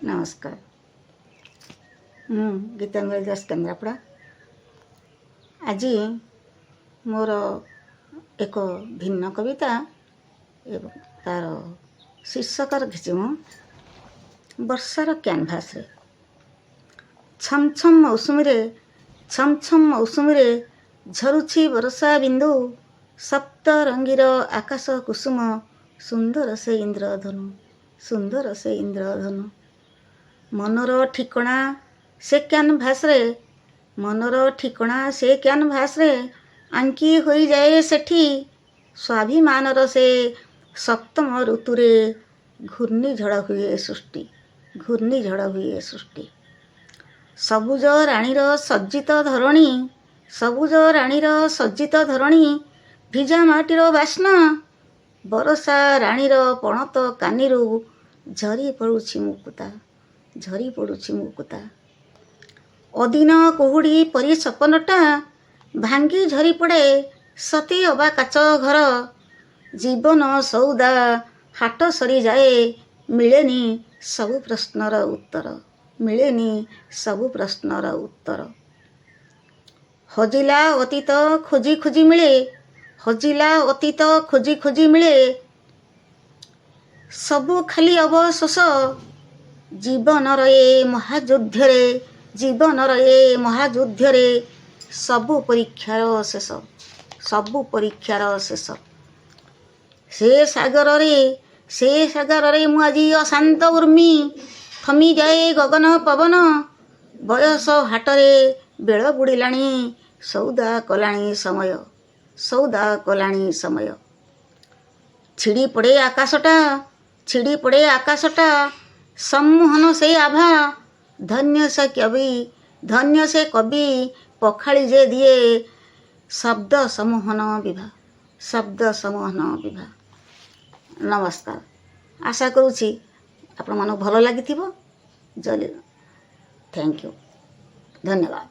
नमस्कार। गीतांजलि दास केन्द्रापड़ा। आज मोर एक भिन्न कविता एवं तार शीर्षक रखी वर्षार कैनभास रे। छम छम मौसुमी झरुछि वर्षा बिंदु, सप्त रंगीर आकाश कुसुम, सुंदर से इंद्रधनु, सुंदर से इंद्रधनु। मनर ठिकणा से कैनभास रे, मनर ठिकणा से कैनभास रे, आंकी होई जाए सेठी स्वाभिमानर से सप्तम ऋतुरे घूर्णिझड़ हुए सृष्टि, घूर्णिझड़ हुए सृष्टि। सबुज राणीर सज्जित धरणी, सबुज राणीर सज्जित धरणी, भिजा माटीर बास्ना, बरसा राणीर पणत कानिरू झरी पड़ुछि मुकुता, झरी पड़ुछि मुकुता। अदिन कुहुड़ी परी सपनटा भांगी झरी पड़े सती अबा काच घर। जीवन सौदा हाट सरी जाए, मिलेनी सबु प्रश्नर उत्तर, मिलेनी सबु प्रश्नर उत्तर। हजिला अतीत खोजी खोजी मिले, हजिला अतीत खोजी खोजी मिले, सबु खाली अवशोष। जीवनर ए महायुद्धरे, जीवनर ए महायुद्धरे सबु परीक्षार शेष, सबु परीक्षार शेष। से सागर रे मु आजी अशांत उर्मी, थमी जाए गगन पवन। बयस हाटरे बेଳ बुड़िलाणी, सौदा कलाणी समय, सौदा कलाणी समय। छिड़ी पड़े आकाशटा, छिड़ी पड़े आकाशटा, सम्मोहन से आभा। धन्य से कवि, धन्य से कवि, पखाड़ी जे दिए शब्द सम्मोहन विभा, शब्द सम्मोहन विभा। नमस्कार। आशा करुछि आपण मानक भल लागिथिबो। जय, थैंक यू, धन्यवाद।